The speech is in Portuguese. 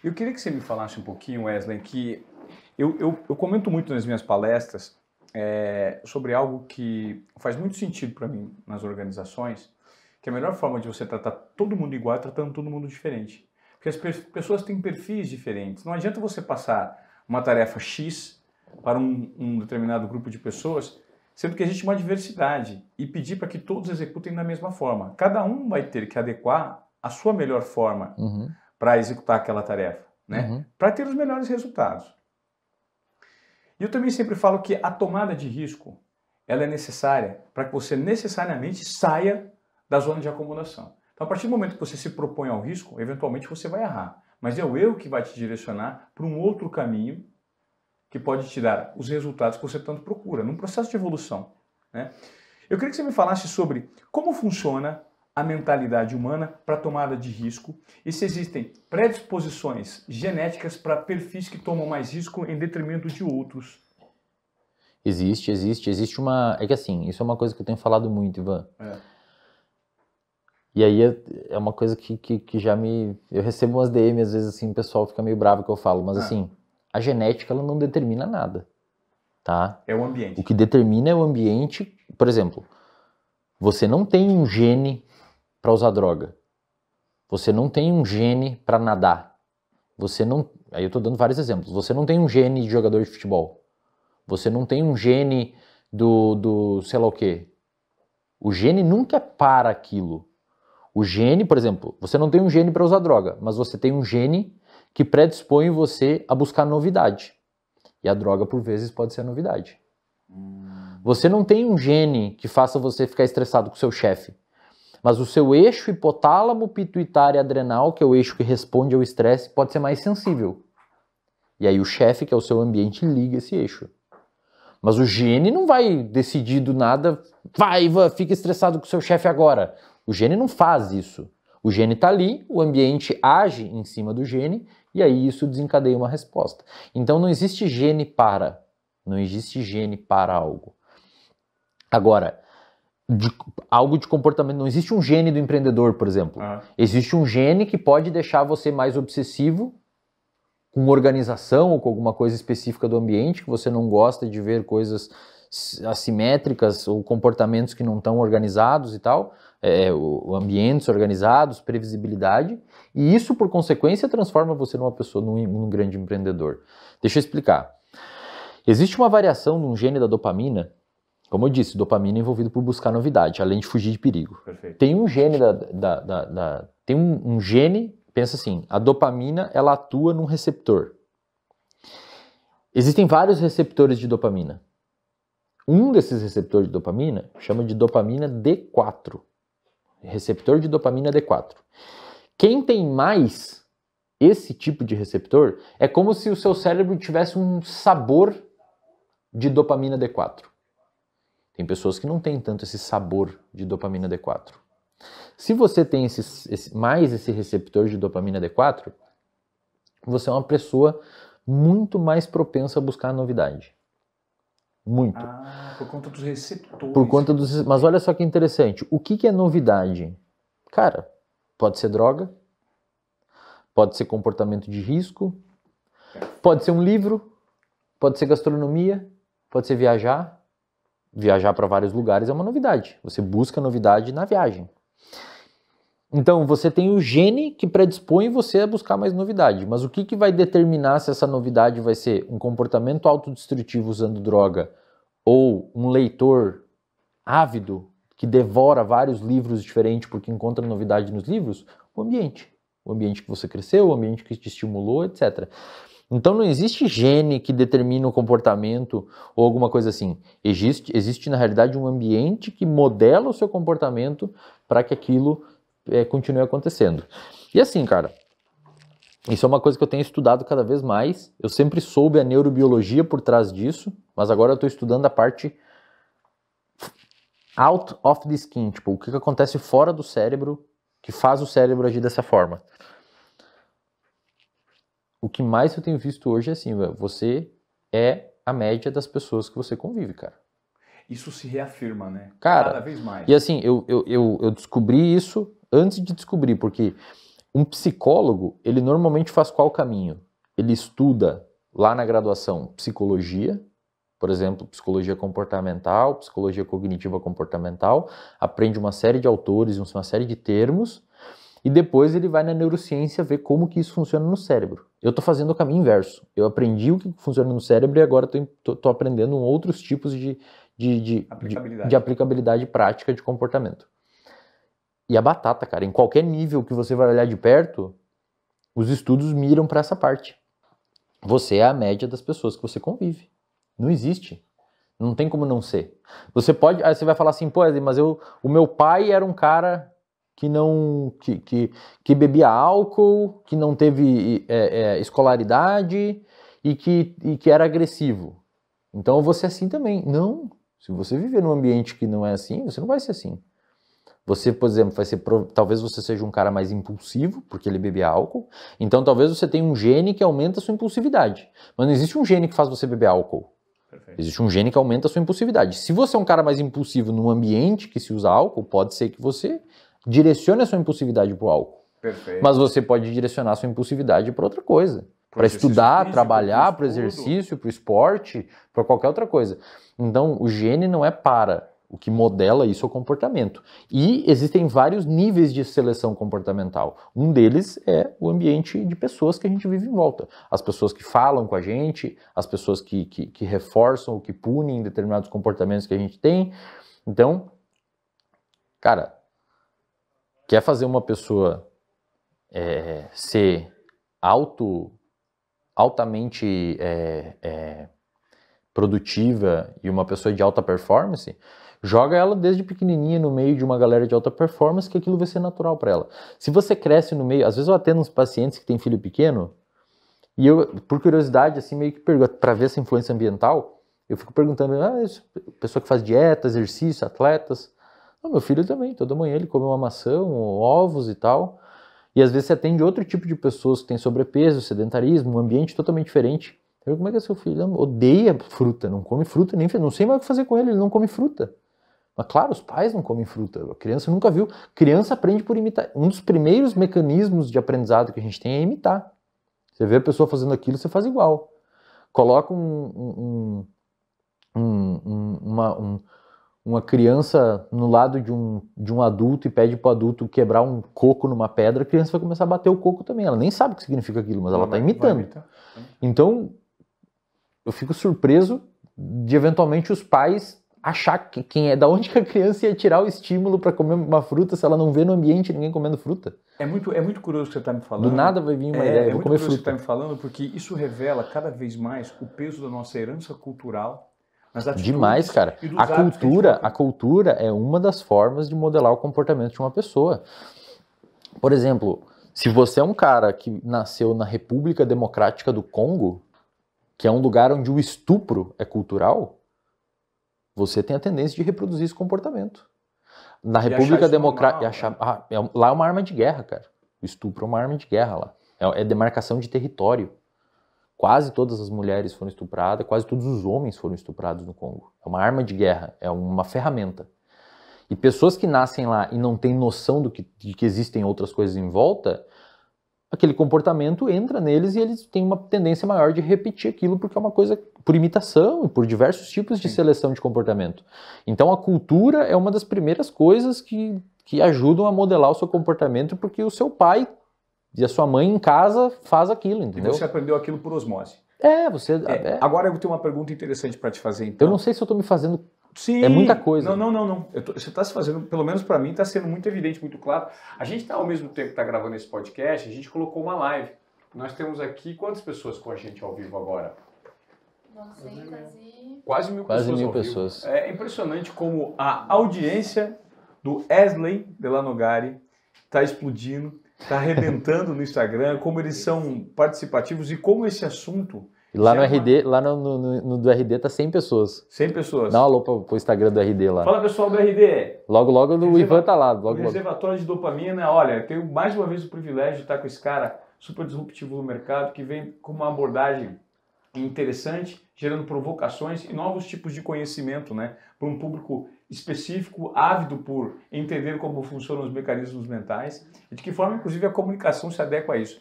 Eu queria que você me falasse um pouquinho, Wesley, que eu comento muito nas minhas palestras sobre algo que faz muito sentido para mim nas organizações, que a melhor forma de você tratar todo mundo igual é tratando todo mundo diferente. Porque as pessoas têm perfis diferentes. Não adianta você passar uma tarefa X para um determinado grupo de pessoas, sendo que existe uma diversidade, e pedir para que todos executem da mesma forma. Cada um vai ter que adequar a sua melhor forma para executar aquela tarefa, né? Para ter os melhores resultados. E eu também sempre falo que a tomada de risco ela é necessária para que você necessariamente saia da zona de acomodação. Então, a partir do momento que você se propõe ao risco, eventualmente você vai errar. Mas é o erro que vai te direcionar para um outro caminho que pode te dar os resultados que você tanto procura, num processo de evolução, né? Eu queria que você me falasse sobre como funciona a mentalidade humana para tomada de risco e se existem predisposições genéticas para perfis que tomam mais risco em detrimento de outros. Existe uma... É que assim, isso é uma coisa que eu tenho falado muito, Ivan. E aí é uma coisa que já me... Eu recebo umas DM, às vezes assim, o pessoal fica meio bravo que eu falo, mas assim, a genética ela não determina nada, tá? É o ambiente. O que determina é o ambiente. Por exemplo, você não tem um gene para usar droga. Você não tem um gene para nadar. Você não... Aí eu tô dando vários exemplos. Você não tem um gene de jogador de futebol. Você não tem um gene do sei lá o quê. O gene nunca é para aquilo. O gene, por exemplo, você não tem um gene para usar droga, mas você tem um gene que predispõe você a buscar novidade. E a droga, por vezes, pode ser a novidade. Você não tem um gene que faça você ficar estressado com o seu chefe, mas o seu eixo hipotálamo, pituitário e adrenal, que é o eixo que responde ao estresse, pode ser mais sensível. E aí o chefe, que é o seu ambiente, liga esse eixo. Mas o gene não vai decidir do nada, vai, Ivan, fica estressado com o seu chefe agora. O gene não faz isso. O gene está ali, o ambiente age em cima do gene, e aí isso desencadeia uma resposta. Então não existe gene para. Não existe gene para algo. Agora, algo de comportamento, não existe um gene do empreendedor, por exemplo. Existe um gene que pode deixar você mais obsessivo com organização ou com alguma coisa específica do ambiente, que você não gosta de ver coisas assimétricas ou comportamentos que não estão organizados e tal, ambientes organizados, previsibilidade, e isso, por consequência, transforma você numa pessoa, num grande empreendedor. Deixa eu explicar. Existe uma variação num gene da dopamina, como eu disse, dopamina é envolvido por buscar novidade, além de fugir de perigo. Perfeito. Tem um gene tem um gene, pensa assim, a dopamina ela atua num receptor. Existem vários receptores de dopamina. Um desses receptores de dopamina chama de dopamina D4. Receptor de dopamina D4. Quem tem mais esse tipo de receptor é como se o seu cérebro tivesse um sabor de dopamina D4. Tem pessoas que não têm tanto esse sabor de dopamina D4. Se você tem mais esse receptor de dopamina D4, você é uma pessoa muito mais propensa a buscar a novidade. Muito. Por conta dos receptores. Mas olha só que interessante. O que é novidade? Cara, pode ser droga, pode ser comportamento de risco, pode ser um livro, pode ser gastronomia, pode ser viajar. Viajar para vários lugares é uma novidade. Você busca novidade na viagem. Então, você tem o gene que predispõe você a buscar mais novidade. Mas o que vai determinar se essa novidade vai ser um comportamento autodestrutivo usando droga ou um leitor ávido que devora vários livros diferentes porque encontra novidade nos livros? O ambiente. O ambiente que você cresceu, o ambiente que te estimulou, etc. Então não existe gene que determina o comportamento ou alguma coisa assim. Existe na realidade um ambiente que modela o seu comportamento para que aquilo continue acontecendo. E assim, cara, isso é uma coisa que eu tenho estudado cada vez mais. Eu sempre soube a neurobiologia por trás disso, mas agora eu estou estudando a parte out of the skin, tipo, o que acontece fora do cérebro que faz o cérebro agir dessa forma. O que mais eu tenho visto hoje é assim, você é a média das pessoas que você convive, cara. Isso se reafirma, né? Cara, cada vez mais. E assim, eu descobri isso antes de descobrir, porque Um psicólogo, ele normalmente faz qual caminho? Ele estuda lá na graduação psicologia, por exemplo, psicologia comportamental, psicologia cognitiva comportamental, aprende uma série de autores, uma série de termos, e depois ele vai na neurociência ver como que isso funciona no cérebro. Eu estou fazendo o caminho inverso. Eu aprendi o que funciona no cérebro e agora estou aprendendo outros tipos de aplicabilidade prática de comportamento. E a batata, cara, em qualquer nível que você vai olhar de perto, os estudos miram para essa parte. Você é a média das pessoas que você convive. Não existe. Não tem como não ser. Você pode... Aí você vai falar assim, pô, mas o meu pai era um cara que bebia álcool, que não teve escolaridade e que era agressivo. Então eu vou ser assim também. Não. Se você viver num ambiente que não é assim, você não vai ser assim. Você, por exemplo, talvez você seja um cara mais impulsivo, porque ele bebia álcool. Então talvez você tenha um gene que aumenta a sua impulsividade. Mas não existe um gene que faz você beber álcool. Perfeito. Existe um gene que aumenta a sua impulsividade. Se você é um cara mais impulsivo num ambiente que se usa álcool, pode ser que você direcione a sua impulsividade para o álcool. Perfeito. Mas você pode direcionar a sua impulsividade para outra coisa. Para estudar, físico, trabalhar, para o exercício, para o esporte, para qualquer outra coisa. Então, o gene não é para. O que modela isso é o comportamento. E existem vários níveis de seleção comportamental. Um deles é o ambiente de pessoas que a gente vive em volta. As pessoas que falam com a gente, as pessoas que reforçam ou que punem determinados comportamentos que a gente tem. Então, cara, quer fazer uma pessoa ser altamente produtiva e uma pessoa de alta performance, joga ela desde pequenininha no meio de uma galera de alta performance, que aquilo vai ser natural para ela. Se você cresce no meio, às vezes eu atendo uns pacientes que têm filho pequeno, e eu, por curiosidade, assim, meio que pergunto, para ver essa influência ambiental, eu fico perguntando, pessoa que faz dieta, exercício, atletas, não, meu filho também, toda manhã ele come uma maçã, ovos e tal, e às vezes você atende outro tipo de pessoas que têm sobrepeso, sedentarismo, um ambiente totalmente diferente. Eu, como é que é seu filho? Ele odeia fruta, não come fruta, nem não sei mais o que fazer com ele não come fruta. Mas claro, os pais não comem fruta, a criança nunca viu. Criança aprende por imitar. Um dos primeiros mecanismos de aprendizado que a gente tem é imitar. Você vê a pessoa fazendo aquilo, você faz igual. Coloca uma criança no lado de um adulto e pede para o adulto quebrar um coco numa pedra, a criança vai começar a bater o coco também. Ela nem sabe o que significa aquilo, mas ela está imitando. Então, eu fico surpreso de eventualmente os pais achar da onde que a criança ia tirar o estímulo para comer uma fruta se ela não vê no ambiente ninguém comendo fruta. É muito curioso o que você está me falando. Do nada vai vir uma ideia, eu vou comer fruta. É muito curioso o que você está me falando, porque isso revela cada vez mais o peso da nossa herança cultural nas atitudes. Demais, cara. A cultura é uma das formas de modelar o comportamento de uma pessoa. Por exemplo, se você é um cara que nasceu na República Democrática do Congo, que é um lugar onde o estupro é cultural, você tem a tendência de reproduzir esse comportamento. Na República Democrática... Lá é uma arma de guerra, cara. O estupro é uma arma de guerra lá. É demarcação de território. Quase todas as mulheres foram estupradas, quase todos os homens foram estuprados no Congo. É uma arma de guerra, é uma ferramenta. E pessoas que nascem lá e não têm noção de que existem outras coisas em volta, aquele comportamento entra neles e eles têm uma tendência maior de repetir aquilo porque é uma coisa por imitação e por diversos tipos de seleção de comportamento. Então a cultura é uma das primeiras coisas que ajudam a modelar o seu comportamento porque o seu pai e a sua mãe em casa faz aquilo, entendeu? E você aprendeu aquilo por osmose. Agora eu tenho uma pergunta interessante para te fazer, então. Eu não sei se eu estou me fazendo... Sim. É muita coisa. Não. Você está se fazendo, pelo menos para mim, está sendo muito evidente, muito claro. A gente está, ao mesmo tempo que está gravando esse podcast, a gente colocou uma live. Nós temos aqui quantas pessoas com a gente ao vivo agora? Não sei, quase mil pessoas. É impressionante como a audiência do Wesley Delanogari está explodindo, está arrebentando no Instagram, como eles são participativos e como esse assunto... E lá no RD, lá no do RD tá 100 pessoas. 100 pessoas. Dá um alô pro Instagram do RD lá. Fala, pessoal do RD. Logo o Ivan tá lá. Logo. Reservatório de dopamina. Olha, eu tenho mais uma vez o privilégio de estar com esse cara super disruptivo no mercado, que vem com uma abordagem interessante, gerando provocações e novos tipos de conhecimento, né? Para um público específico, ávido por entender como funcionam os mecanismos mentais e de que forma, inclusive, a comunicação se adequa a isso.